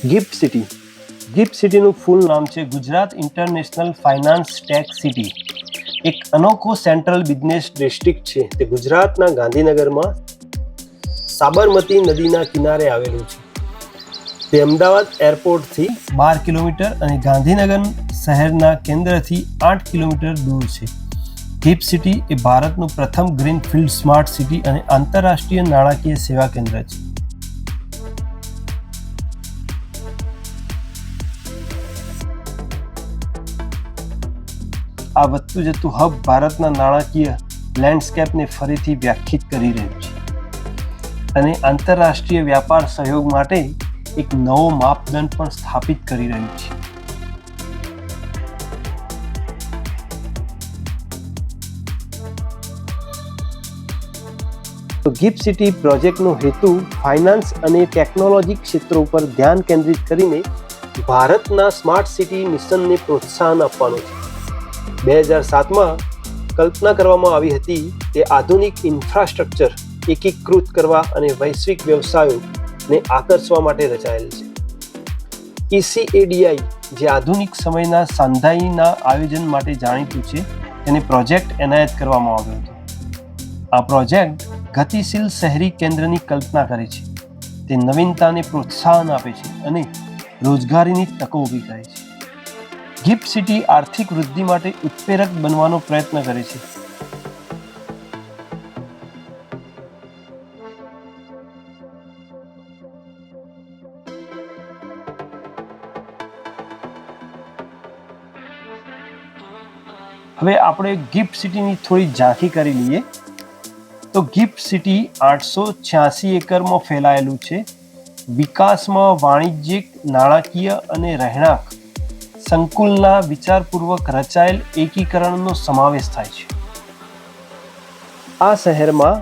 Gift city. Gift સિટીનું full નામ છે Gujarat international finance tech city. એક અનોખો સેન્ટ્રલ બિઝનેસ ડિસ્ટ્રિક્ટ છે. તે ગુજરાતના ગાંધીનગરમાં સાબરમતી નદીના કિનારે આવેલું છે. તે અમદાવાદ એરપોર્ટથી 12 કિલોમીટર અને ગાંધીનગર શહેરના કેન્દ્રથી 8 કિલોમીટર દૂર છે. ગિફ્ટ સિટી એ ભારતનું પ્રથમ ગ્રીનફિલ્ડ સ્માર્ટ સિટી અને આંતરરાષ્ટ્રીય નાણાકીય સેવા કેન્દ્ર છે. આ વધતું જતું હબ ભારતના નાણાકીય લેન્ડસ્કેપને ફરીથી વ્યાખ્યાયિત કરી રહ્યું છે અને આંતરરાષ્ટ્રીય વ્યાપાર સહયોગ માટે એક નવો માપદંડ પણ સ્થાપિત કરી રહ્યું છે. તો ગિફ્ટ સિટી પ્રોજેક્ટનો હેતુ ફાઇનાન્સ અને ટેકનોલોજી ક્ષેત્રો પર ધ્યાન કેન્દ્રિત કરીને ભારતના સ્માર્ટ સિટી મિશનને પ્રોત્સાહન આપવાનો છે. 2007માં કલ્પના કરવામાં આવી હતી તે આધુનિક ઇન્ફ્રાસ્ટ્રક્ચર એકીકૃત કરવા અને વૈશ્વિક વ્યવસાયોને આકર્ષવા માટે રચાયેલ છે. ECADI જે આધુનિક સમયના સાંધાઈના આયોજન માટે જાણીતું છે, તેને પ્રોજેક્ટ એનાયત કરવામાં આવ્યો હતો. આ પ્રોજેક્ટ ગતિશીલ શહેરી કેન્દ્રની કલ્પના કરે છે. તે નવીનતાને પ્રોત્સાહન આપે છે અને રોજગારીની તકો ઊભી કરે છે. ગિફ્ટ સિટી આર્થિક વૃદ્ધિ માટે ઉત્પ્રેરક બનવાનો પ્રયત્ન કરે છે. હવે આપણે ગિફ્ટ સિટીની થોડી ઝાંખી કરી લઈએ. તો ગિફ્ટ સિટી 886 એકરમાં ફેલાયેલું છે. વિકાસમાં વાણિજ્યિક, નાણાકીય અને રહેણાંક સંકુલના વિચારપૂર્વક રચાયેલ એકીકરણનો સમાવેશ થાય છે. આ શહેરમાં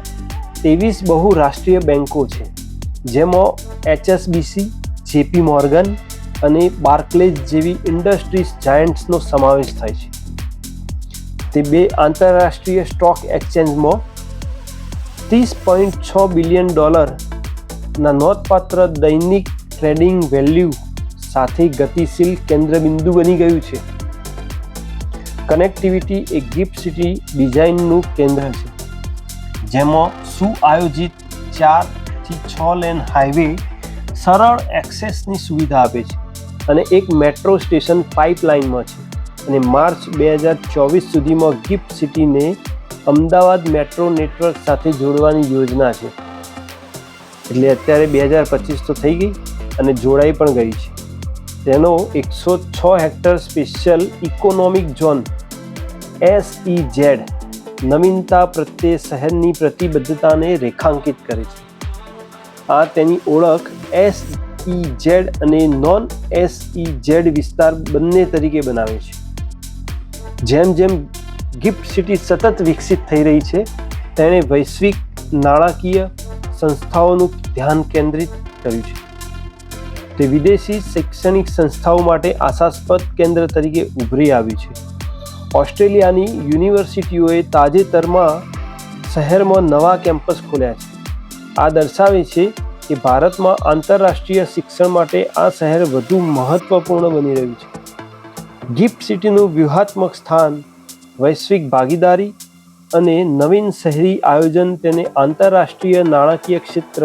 23 બહુરાષ્ટ્રીય બેન્કો છે, જેમાં HSBC, JP મોર્ગન અને બાર્કલેઝ જેવી ઇન્ડસ્ટ્રીઝ જાયન્ટ્સનો સમાવેશ થાય છે. તે 2 આંતરરાષ્ટ્રીય સ્ટોક એક્સચેન્જમાં $30.6 બિલિયન ના નોંધપાત્ર દૈનિક ટ્રેડિંગ વેલ્યુ સાથે ગતિશીલ કેન્દ્રબિંદુ બની ગયું છે. કનેક્ટિવિટી એ ગિફ્ટ સિટી ડિઝાઇનનું કેન્દ્ર છે, જેમાં સુઆયોજિત 4 થી 6 લેન હાઈવે સરળ એક્સેસની સુવિધા આપે છે અને એક મેટ્રો સ્ટેશન પાઇપલાઇનમાં છે. અને માર્ચ 2024 સુધીમાં ગિફ્ટ સિટીને અમદાવાદ મેટ્રો નેટવર્ક સાથે જોડવાની યોજના છે. એટલે અત્યારે 2025 તો થઈ ગઈ અને જોડાઈ પણ ગઈ છે. તેનો 106 hectare special economic zone SEZ નવીનતા પ્રત્યે શહેરની પ્રતિબદ્ધતાને રેખાંકિત કરે છે. આ તેની ઓળખ SEZ અને નોન SEZ વિસ્તાર બંને તરીકે બનાવે છે. જેમ જેમ ગિફ્ટ સિટી સતત વિકસિત થઈ રહી છે, તેણે વૈશ્વિક નાણાકીય સંસ્થાઓનું ધ્યાન કેન્દ્રિત કર્યું છે. તે વિદેશી શૈક્ષણિક સંસ્થાઓ માટે આશાસ્પદ કેન્દ્ર તરીકે ઉભરી આવી છે. ઓસ્ટ્રેલિયાની યુનિવર્સિટીઓએ તાજેતરમાં શહેરમાં નવા કેમ્પસ ખોલ્યા છે. આ દર્શાવે છે કે ભારતમાં આંતરરાષ્ટ્રીય શિક્ષણ માટે આ શહેર વધુ મહત્વપૂર્ણ બની રહ્યું છે. ગિફ્ટ સિટીનું વ્યૂહાત્મક સ્થાન, વૈશ્વિક ભાગીદારી અને નવીન શહેરી આયોજન તેને આંતરરાષ્ટ્રીય નાણાકીય ક્ષેત્ર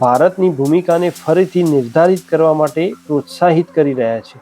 ભારતની ભૂમિકાને ફરીથી નિર્ધારિત કરવા માટે પ્રોત્સાહિત કરી રહ્યા છે.